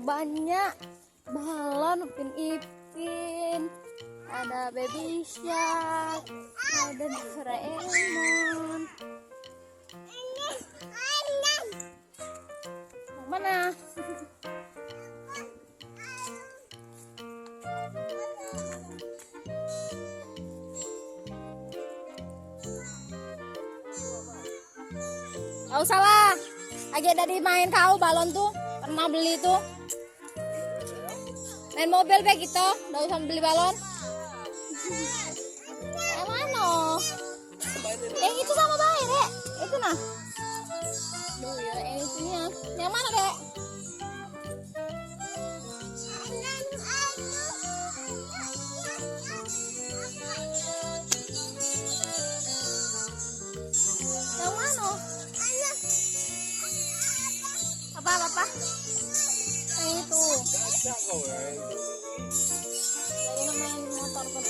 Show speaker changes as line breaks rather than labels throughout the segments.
banyak balon Upin Ipin, ada Baby Shark, ada Doraemon. Mana? Gak usah lah, lagi ada di main kau balon tuh, pernah beli tuh. Main mobil kayak gitu, gak usah beli balon. Yang mana? Yang itu sama baik dek, itu nah. Duh ya, yang itunya. Yang mana dek? Yang mana? Apa? Yang itu. Dari main motor kan.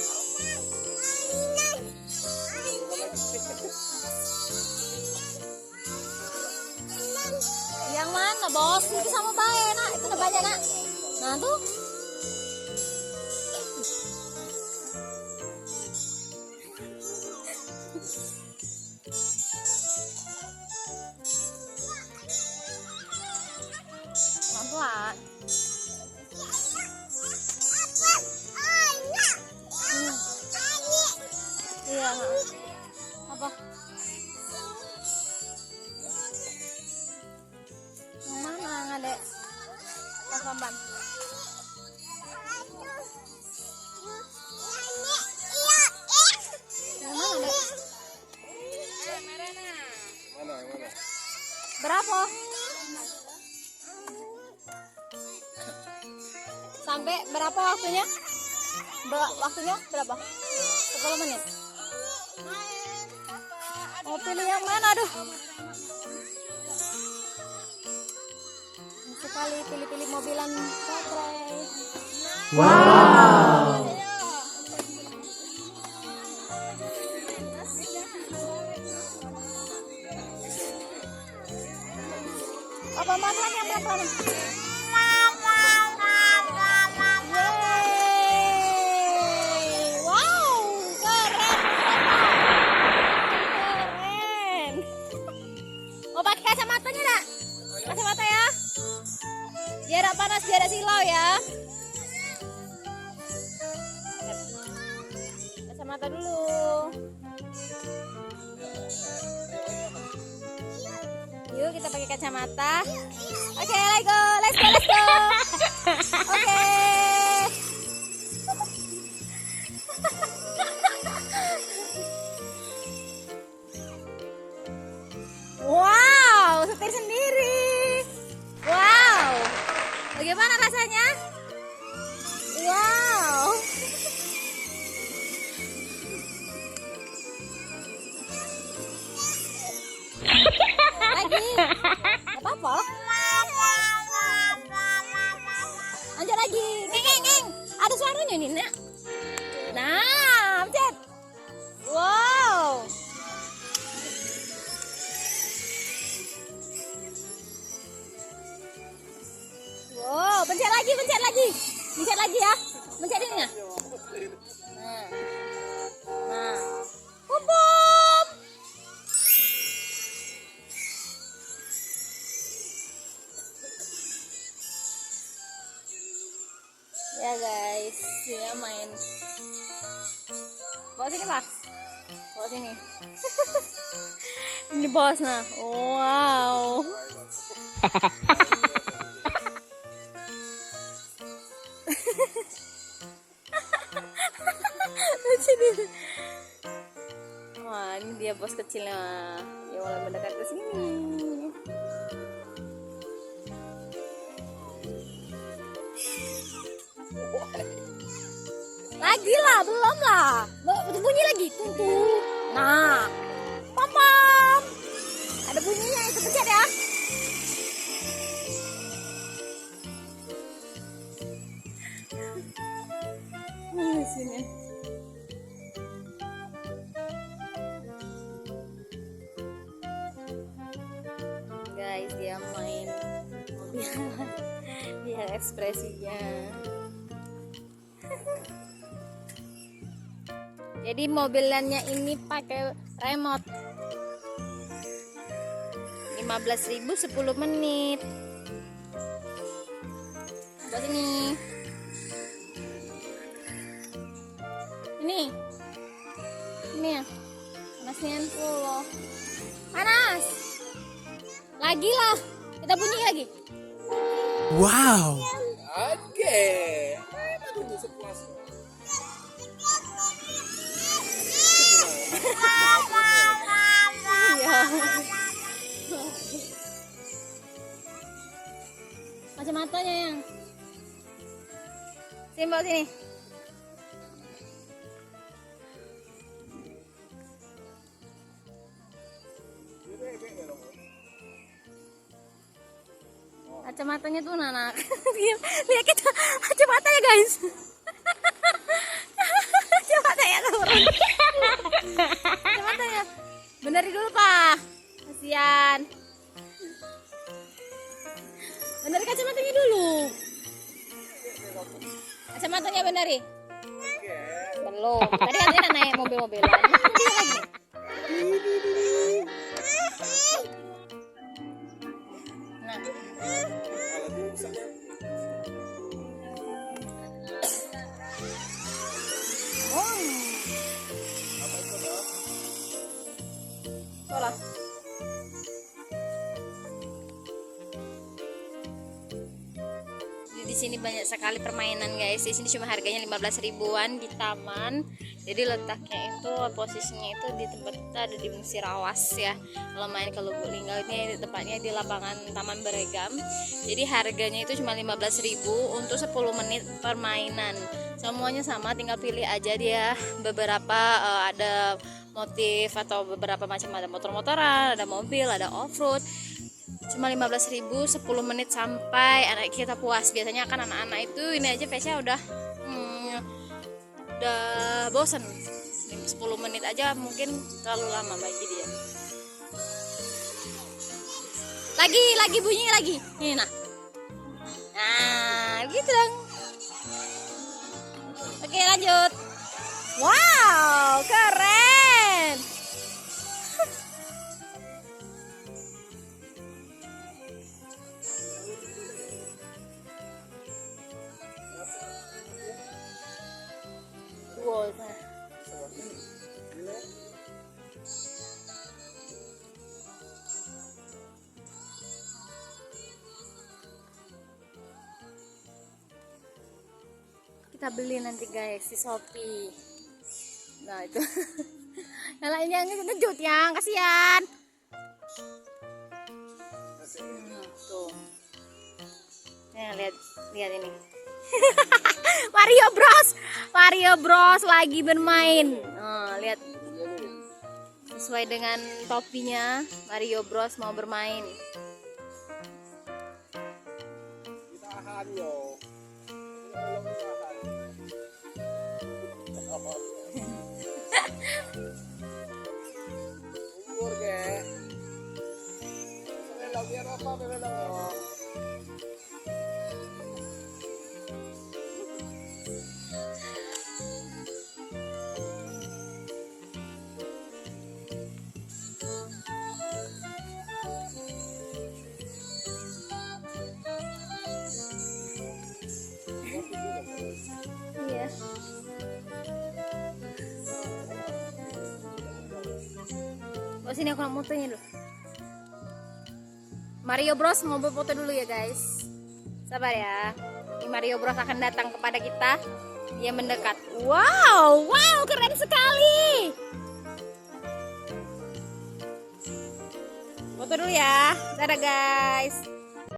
Yang mana bos? Itu sama baik nak, itu udah banyak nak. Nah tuh. Pelan. Iya. Apa? Yang mana ngadek? Kapan? Yang mana dek?
Mana?
Berapa? Sampai berapa waktunya? Waktunya berapa? 10 menit. Mau pilih yang mana? Aduh. Sekali pilih-pilih mobilan baterai.
Wow.
Apa makan yang pelan-pelan? Kacamata ya, biar gak panas, biar gak silau ya. Kacamata dulu. Yuk kita pakai kacamata. Oke, let's go. Oke. Wow, setir sendiri. Wow, bagaimana rasanya? Wow. Lagi, nggak apa-apa. Lanjut lagi, ngeng. Ada suaranya nih nak. Nah, pencet. Wow. Wow, pencet lagi ya, pencet ini ya. Nah, pom. Ya guys, dia main. Bawa sini pak, bawa sini. Ini bos nah, wow. Wah, ini dia bos kecilnya yang mulai mendekat ke sini. Lagi lah, belum lah. Bunyi lagi, tunggu. Nah, pom. Ada bunyinya, itu pencet ya. Sini. Guys, dia main mobil Lihat ekspresinya. Jadi mobilannya ini pakai remote. 15.000 10 menit. Buat sini. Ini ya. Panasnya loh. Panas. Lagi lah. Kita bunyi lagi.
Wow.
Oke. Tunggu sepuasnya.
Iya. Kacamatanya yang. Simbol sini. Kacamatanya tuh anak. Lihat kita kacamatanya guys. Kacamatanya turun. Kacamatanya. Beneri dulu Pak. Kasihan. Beneri kacamatanya dulu. Kacamatanya beneri. Belum. Tadi katanya naik mobil-mobilan. Dia lagi. Nah. Sekolah. Di sini banyak sekali permainan guys. Di sini cuma harganya 15 ribuan di taman. Jadi letaknya itu posisinya itu di tempat kita ada di Musirawas ya. Kalau main ke Lubuk Linggau ini tempatnya di lapangan Taman Beragam. Jadi harganya itu cuma 15.000 untuk 10 menit permainan. Semuanya sama, tinggal pilih aja dia. Beberapa ada motif atau beberapa macam, ada motor-motoran, ada mobil, ada off-road. Cuma 15.000 10 menit sampai anak kita puas. Biasanya kan anak-anak itu ini aja face-nya udah bosen. 10 menit aja mungkin terlalu lama bagi dia. Lagi bunyi lagi. Ini nah. Nah, gitu dong. Oke, lanjut. Wow, keren. Wow, kita beli nanti guys di Shopee. Nah itu. Yang lainnya ngejut yang kasihan. Tuh. Nah, lihat ini. Mario Bros lagi bermain. Nah, lihat. Sesuai dengan topinya, Mario Bros mau bermain.
Tahan yo. Umur ke. Belok biar apa belok.
Iya. Oh, sini aku mau fotonya dulu. Mario Bros mau berfoto dulu ya guys. Sabar ya. Ini Mario Bros akan datang kepada kita. Dia mendekat. Wow, keren sekali. Foto dulu ya. Dadah guys.